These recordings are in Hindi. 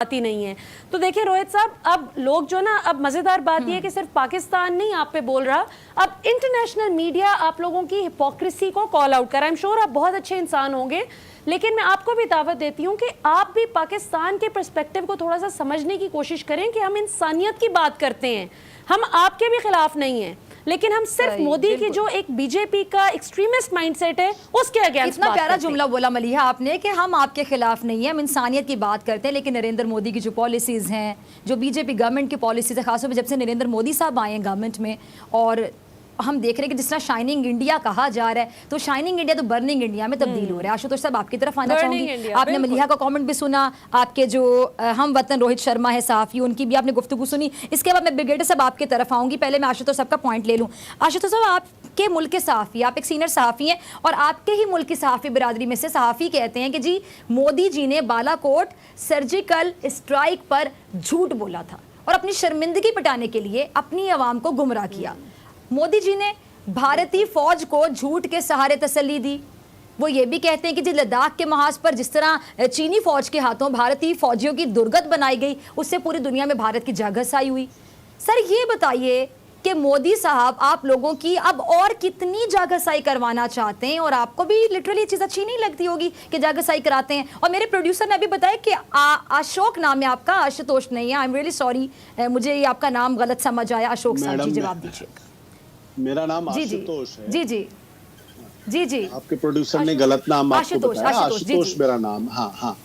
आती नहीं है। तो देखिए रोहित साहब, अब लोग जो ना, अब मजेदार बात यह है कि सिर्फ पाकिस्तान नहीं आप पे बोल रहा, अब इंटरनेशनल मीडिया आप लोगों की हिपोक्रेसी को कॉल आउट कर। आई एम श्योर आप बहुत अच्छे इंसान होंगे, लेकिन मैं आपको भी दावत देती हूँ कि आप भी पाकिस्तान के पर्सपेक्टिव को थोड़ा सा समझने की कोशिश करें कि हम इंसानियत की बात करते हैं, हम आपके भी खिलाफ नहीं हैं, लेकिन हम सिर्फ मोदी की जो एक बीजेपी का एक्सट्रीमिस्ट माइंडसेट है उसके अगेंस्ट। इतना प्यारा जुमला बोला मलिहा आपने कि हम आपके खिलाफ नहीं है, हम इंसानियत की बात करते हैं। लेकिन नरेंद्र मोदी की जो पॉलिसीज़ हैं, जो बीजेपी गवर्नमेंट की पॉलिसीज़ है, खासतौर पर जब से नरेंद्र मोदी साहब आए हैं गवर्नमेंट में, और हम देख रहे हैं कि जिस तरह शाइनिंग इंडिया कहा जा रहा है, तो शाइनिंग इंडिया तो बर्निंग इंडिया में तब्दील हो रहा है। आशुतोष साहब आपकी तरफ आना चाहूंगी। आपने मलिहा का कमेंट भी सुना, आपके जो हम वतन रोहित शर्मा है साफ़ी, उनकी भी आपने गुफ्तगू सुनी। इसके बाद मैं ब्रिगेडियर साहब आपकी तरफ आऊंगी। पहले मैं आशुतोष साहब का पॉइंट ले लूँ। आशुतोष साहब, आपके मुल्क के सहाफ़ी, आप एक सीनियर सहाफ़ी हैं, और आपके ही मुल्क की सहाफ़ी बिरादरी में से सहाफ़ी कहते हैं कि जी मोदी जी ने बालाकोट सर्जिकल स्ट्राइक पर झूठ बोला था और अपनी शर्मिंदगी मिटाने के लिए अपनी आवाम को गुमराह किया। मोदी जी ने भारतीय फौज को झूठ के सहारे तसल्ली दी। वो ये भी कहते हैं कि जी लद्दाख के महाज पर जिस तरह चीनी फौज के हाथों भारतीय फौजियों की दुर्गत बनाई गई, उससे पूरी दुनिया में भारत की जागसाई हुई। सर ये बताइए कि मोदी साहब आप लोगों की अब और कितनी जागसाई करवाना चाहते हैं, और आपको भी लिटरली चीज़ अच्छी नहीं लगती होगी कि जागसाई कराते हैं। और मेरे प्रोड्यूसर ने भी बताया कि अशोक नाम है आपका, आशुतोष नहीं है। आई एम रियली सॉरी, मुझे ये आपका नाम गलत समझ आया। अशोक साहब जी जवाब दीजिए। मेरा नाम आशुतोष है। जी जी जी जी, आपके प्रोड्यूसर ने गलत नाम आपको बताया। आशुतोष मेरा नाम। हाँ हाँ,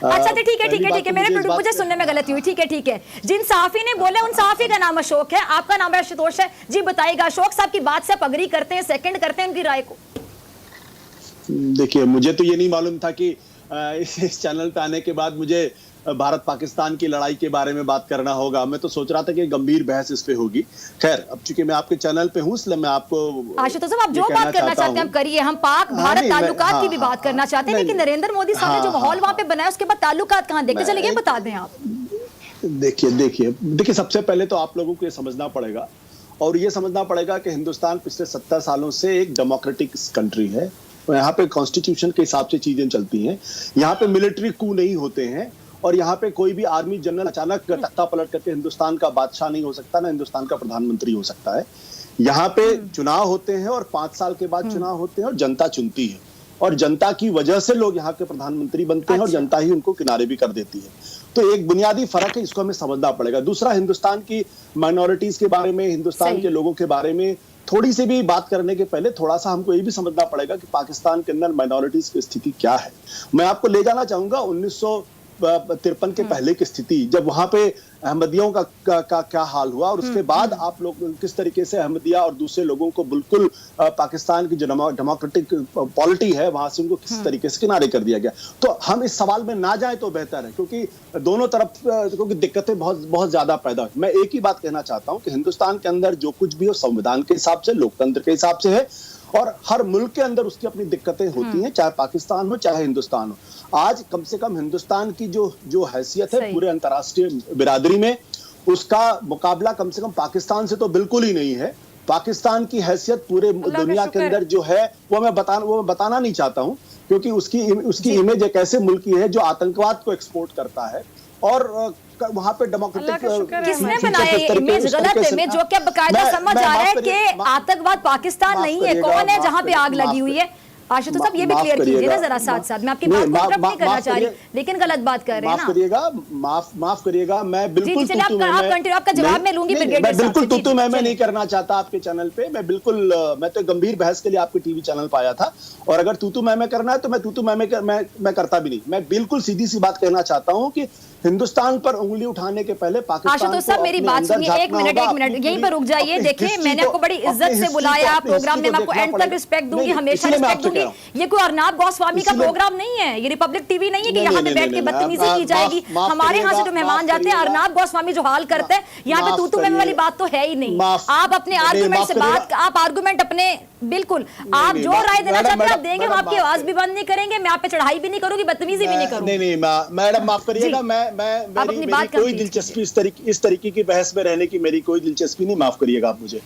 अच्छा ठीक है ठीक है ठीक है, मेरे मुझे सुनने में गलती हुई। ठीक है ठीक है, जिन सहाफी ने बोला उन सहाफी का नाम अशोक है, आपका नाम आशुतोष है। जी बताइएगा, अशोक साहब की बात से आप अग्री करते हैं, सेकंड करते हैं उनकी राय को? देखिए, मुझे तो ये नहीं मालूम था कि इस चैनल पे आने के बाद मुझे भारत पाकिस्तान की लड़ाई के बारे में बात करना होगा। मैं तो सोच रहा था कि गंभीर बहस इस पे होगी। खैर, अब चूंकि मैं आपके चैनल पे हूँ, इसलिए मैं आपको आशुतोष साहब, आप जो बात करना चाहते हैं आप करिए। हम पाक भारत ताल्लुकात की भी बात करना चाहते हैं, लेकिन नरेंद्र मोदी साहब ने जो माहौल वहां पे बनाया, उसके बाद ताल्लुकात कहाँ देखते चले गए, बता दें आप। देखिए, सबसे पहले तो आप लोगों को ये समझना पड़ेगा, और ये समझना पड़ेगा कि हिंदुस्तान पिछले 70 सालों से एक डेमोक्रेटिक कंट्री है। यहाँ पे कॉन्स्टिट्यूशन के हिसाब से चीजें चलती हैं। यहाँ पे मिलिट्री कू नहीं होते हैं, और यहाँ पे कोई भी आर्मी जनरल अचानक तख्ता पलट करके हिंदुस्तान का बादशाह नहीं हो सकता, ना हिंदुस्तान का प्रधानमंत्री हो सकता है। यहाँ पे चुनाव होते हैं, और 5 साल के बाद चुनाव होते हैं, और जनता चुनती है, और जनता की वजह से लोग यहाँ के प्रधानमंत्री बनते हैं, और जनता ही उनको किनारे भी कर देती है। तो एक बुनियादी फर्क है, इसको हमें समझना पड़ेगा। दूसरा, हिंदुस्तान की माइनॉरिटीज के बारे में, हिंदुस्तान के लोगों के बारे में थोड़ी सी भी बात करने के पहले थोड़ा सा हमको ये भी समझना पड़ेगा कि पाकिस्तान के अंदर माइनॉरिटीज की स्थिति क्या है। मैं आपको ले जाना चाहूंगा 1953 के पहले की स्थिति, जब वहां पे अहमदियों का क्या हाल हुआ, और उसके बाद आप लोग किस तरीके से अहमदिया और दूसरे लोगों को बिल्कुल पाकिस्तान की जो डेमोक्रेटिक पॉलिटी है वहां से उनको किस तरीके से किनारे कर दिया गया। तो हम इस सवाल में ना जाए तो बेहतर है, क्योंकि दोनों तरफ क्योंकि दिक्कतें बहुत बहुत ज्यादा पैदा हुई। मैं एक ही बात कहना चाहता हूँ कि हिंदुस्तान के अंदर जो कुछ भी हो संविधान के हिसाब से, लोकतंत्र के हिसाब से है, और हर मुल्क के अंदर उसकी अपनी दिक्कतें होती हैं, चाहे पाकिस्तान हो चाहे हिंदुस्तान हो। आज कम से कम हिंदुस्तान की जो हैसियत है पूरे अंतर्राष्ट्रीय बिरादरी में, उसका मुकाबला कम से कम पाकिस्तान से तो बिल्कुल ही नहीं है। पाकिस्तान की हैसियत पूरे दुनिया के अंदर जो है वो मैं बताना नहीं चाहता हूं, क्योंकि उसकी इमेज एक ऐसे मुल्क की है जो आतंकवाद को एक्सपोर्ट करता है, और वहां पे डेमोक्रेटिक किसने बनाया ये इमेज? गलत इमेज जो क्या बकायदा समझ आ रहा है कि आतंकवाद पाकिस्तान नहीं है। कौन है जहां पे आग लगी हुई है? आशुतोष साहब ये भी क्लियर कीजिए ना जरा साथ साथ। मैं आपकी बात को इंटरप्ट नहीं करना चाह रही, लेकिन गलत बात कर रहे हैं ना। माफ करिएगा, मैं बिल्कुल आपका जवाब मैं लूंगी। मैं बिल्कुल तू मैं नहीं करना चाहता आपके चैनल पे। मैं तो गंभीर बहस के लिए आपके टीवी चैनल पे आया था, और अगर तू मैं करना है तो मैं तू मैं करता भी नहीं। मैं बिल्कुल सीधी सी बात कहना चाहता हूँ कि हिंदुस्तान पर उंगली उठाने के पहले पाकिस्तान को साहब मेरी बात सुनिए, एक मिनट यहीं पर रुक जाइए। देखिए, मैंने आपको बड़ी इज्जत से बुलाया प्रोग्राम में, मैं आपको एंड तक रिस्पेक्ट दूंगी, हमेशा रिस्पेक्ट दूंगी। ये कोई अर्नाब गोस्वामी का प्रोग्राम नहीं है, ये रिपब्लिक टीवी नहीं है कि यहाँ पे बैठ के बदतमीजी की जाएगी। हमारे यहाँ से जो मेहमान जाते हैं, अर्नाब गोस्वामी जो हाल करते हैं, यहाँ पे तू मैं वाली बात तो है ही नहीं। आप अपने आर्गुमेंट से बात, आप आर्गुमेंट अपने, बिल्कुल आप जो राय देना चाहते हैं आप देंगे, हम आपकी आवाज भी बंद नहीं करेंगे, मैं आप पे चढ़ाई भी नहीं करूंगी, बदतमीजी भी नहीं करूंगी। नहीं मैडम, माफ करिएगा, मेरी कोई दिलचस्पी इस तरीके की बहस में रहने की मेरी कोई दिलचस्पी नहीं। माफ करिएगा आप मुझे।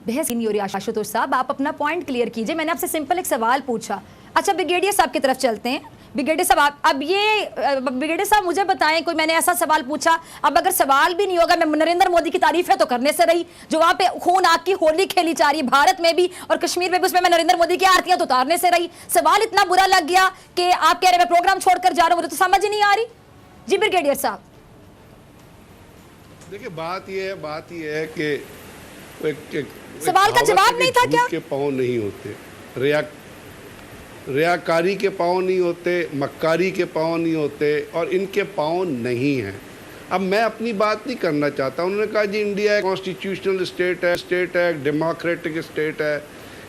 बहस नहीं हो रही। आशुतोष साहब आप अपना पॉइंट क्लियर कीजिए। मैंने आपसे सिंपल एक सवाल पूछा। अच्छा, ब्रिगेडियर साहब की तरफ चलते हैं। ब्रिगेडियर साहब अब ये ब्रिगेडियर साहब मुझे बताएं, कोई मैंने ऐसा सवाल पूछा, अब अगर सवाल भी नहीं होगा, मैं नरेंद्र मोदी की तारीफें तो करने से रही, जो वहां पे खून आग की होली खेली जा रही है भारत में भी और कश्मीर में भी, उसमें मैं नरेंद्र मोदी की आरतियां तो उतारने से रही। सवाल इतना बुरा लग गया कि आप कह रहे मैं प्रोग्राम छोड़कर जा रहा हूं, मुझे तो समझ ही नहीं आ रही। जी ब्रिगेडियर साहब। देखिए बात यह है कि सवाल का जवाब नहीं था क्या? के पाँव नहीं होते, रियाकारी के पाँव नहीं होते, मक्कारी के पाँव नहीं होते, और इनके पाँव नहीं हैं। अब मैं अपनी बात नहीं करना चाहता। उन्होंने कहा जी इंडिया एक कॉन्स्टिट्यूशनल स्टेट है, डेमोक्रेटिक स्टेट है।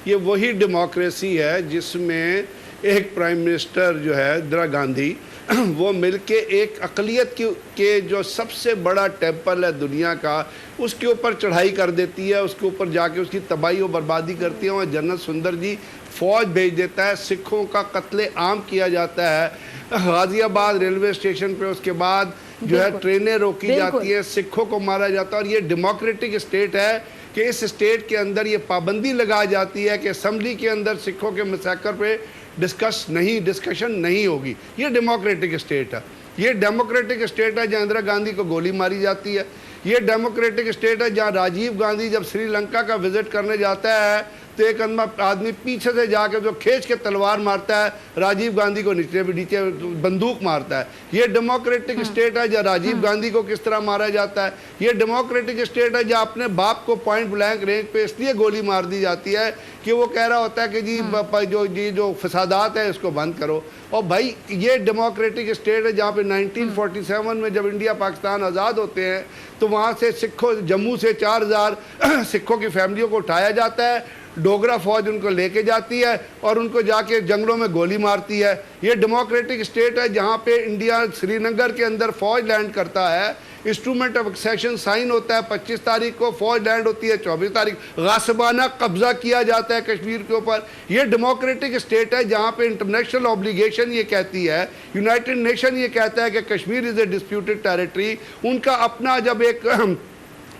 ये वही डेमोक्रेसी है जिसमें एक प्राइम मिनिस्टर जो है इंदिरा गांधी वो मिलके एक अक़लियत के जो सबसे बड़ा टेम्पल है दुनिया का, उसके ऊपर चढ़ाई कर देती है, उसके ऊपर जाके उसकी तबाही और बर्बादी करती है। वहाँ जनरल सुंदर जी फौज भेज देता है, सिखों का कत्ले आम किया जाता है गाज़ियाबाद रेलवे स्टेशन पे। उसके बाद जो है ट्रेनें रोकी जाती है, सिखों को मारा जाता है। और ये डेमोक्रेटिक स्टेट है कि इस स्टेट के अंदर ये पाबंदी लगाई जाती है कि असम्बली के अंदर सिखों के मैसेकर पे डिस्कशन नहीं होगी। ये डेमोक्रेटिक स्टेट है। ये डेमोक्रेटिक स्टेट है जहाँ इंदिरा गांधी को गोली मारी जाती है। ये डेमोक्रेटिक स्टेट है जहाँ राजीव गांधी जब श्रीलंका का विजिट करने जाता है तो एक आदमी पीछे से जाके जो खींच के तलवार मारता है, राजीव गांधी को नीचे बंदूक मारता है। ये डेमोक्रेटिक स्टेट है जहाँ राजीव गांधी को किस तरह मारा जाता है। ये डेमोक्रेटिक स्टेट है जहाँ अपने बाप को पॉइंट ब्लैंक रेंज पे इसलिए गोली मार दी जाती है कि वो कह रहा होता है कि जी जो फसादात है इसको बंद करो। और भाई ये डेमोक्रेटिक स्टेट है जहाँ पे 1947 में जब इंडिया पाकिस्तान आज़ाद होते हैं तो वहाँ से जम्मू से 4000 सिखों की फैमिलियों को उठाया जाता है, डोगरा फौज उनको लेके जाती है और उनको जाके जंगलों में गोली मारती है। ये डेमोक्रेटिक स्टेट है जहाँ पे इंडिया श्रीनगर के अंदर फौज लैंड करता है, इंस्ट्रूमेंट ऑफ एक्सेशन साइन होता है 25 तारीख को, फौज लैंड होती है 24 तारीख, गासबाना कब्जा किया जाता है कश्मीर के ऊपर। ये डेमोक्रेटिक स्टेट है जहाँ पे इंटरनेशनल ऑब्लिगेशन ये कहती है, यूनाइटेड नेशन ये कहता है कि Kashmir is a disputed territory. उनका अपना जब एक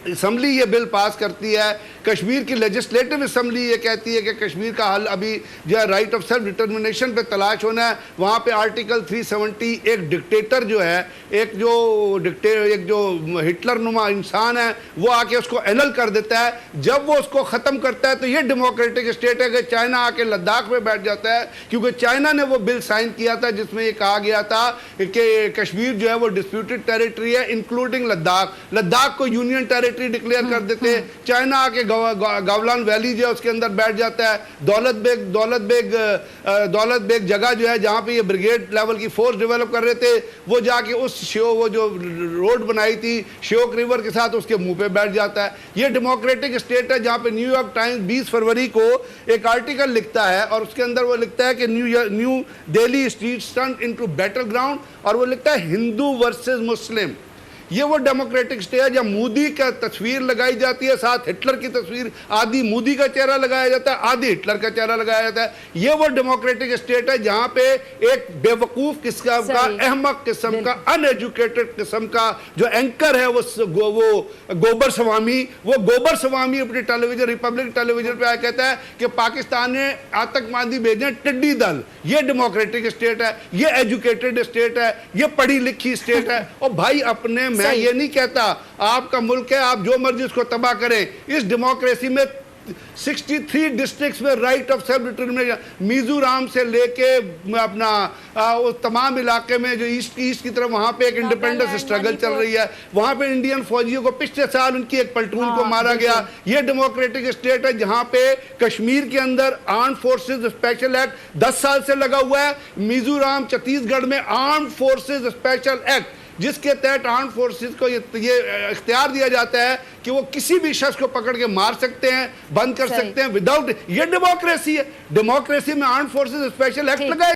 असम्बली ये बिल पास करती है, कश्मीर की लेजिस्लेटिव असम्बली ये कहती है कि कश्मीर का हल अभी जो है राइट ऑफ सेल्फ डिटर्मिनेशन पे तलाश होना है। वहाँ पे आर्टिकल 370 एक डिक्टेटर जो है, एक जो हिटलर नुमा इंसान है वो आके उसको एनल कर देता है। जब वो उसको ख़त्म करता है तो ये डेमोक्रेटिक स्टेट है कि चाइना आके लद्दाख में बैठ जाता है, क्योंकि चाइना ने वो बिल साइन किया था जिसमें ये कहा गया था कि कश्मीर जो है वो डिस्प्यूटेड टेरिटरी है इंक्लूडिंग लद्दाख को यूनियन टेरिटरी डिक्लेयर कर देते हैं। चाइना आके गावलान वैली जो है उसके अंदर बैठ जाता है। दौलत बेग जगह जो है जहाँ पे ये ब्रिगेड लेवल की फोर्स डेवलप कर रहे थे, वो जाके वो जो रोड बनाई थी श्योक रिवर के साथ उसके मुंह पे बैठ जाता है। ये डेमोक्रेटिक स्टेट है जहाँ पे न्यूयॉर्क टाइम्स 20 फरवरी को एक आर्टिकल लिखता है और उसके अंदर वो लिखता है कि new Delhi street turned into battle ground, और वो लिखता है हिंदू वर्सेस मुस्लिम। ये वो डेमोक्रेटिक स्टेट है जहाँ मोदी का तस्वीर लगाई जाती है, साथ हिटलर की तस्वीर, आधी मोदी का चेहरा लगाया जाता है, आधी हिटलर का चेहरा लगाया जाता है। ये वो डेमोक्रेटिक स्टेट है जहाँ पे एक बेवकूफ़ किस्म का, अहमक किस्म का, अनएजुकेटेड किस्म का जो एंकर है वो गोबर स्वामी अपनी टेलीविजन रिपब्लिक टेलीविजन पे आया कहता है कि पाकिस्तान ने आतंकवादी भेजे टिड्डी दल। ये डेमोक्रेटिक स्टेट है, ये एजुकेटेड स्टेट है, ये पढ़ी लिखी स्टेट है। और भाई अपने मैं ये नहीं कहता आपका मुल्क है, आप जो मर्जी उसको तबाह करें। इस डेमोक्रेसी में 63 डिस्ट्रिक्ट्स में right of self determination, Mizoram से लेके अपना उस तमाम इलाके में जो ईस्ट की तरफ वहाँ पे एक इंडिपेंडेंस स्ट्रगल चल रही है। वहाँ पे इंडियन फौजियों को पिछले साल उनकी एक प्लेटून को मारा गया। ये डेमोक्रेटिक स्टेट है जहाँ पे कश्मीर के अंदर आर्म्ड फोर्सेज स्पेशल एक्ट 10 साल से लगा हुआ है। मिजोरम छत्तीसगढ़ में आर्म्ड फोर्सेज स्पेशल एक्ट जिसके तहत आर्म्ड फोर्सेस को ये इख्तियार दिया जाता है कि वो किसी भी शख्स को पकड़ के मार सकते हैं, बंद कर सकते हैं विदाउट। ये डेमोक्रेसी है। डेमोक्रेसी में आर्म्ड फोर्सेस स्पेशल एक्ट लगाए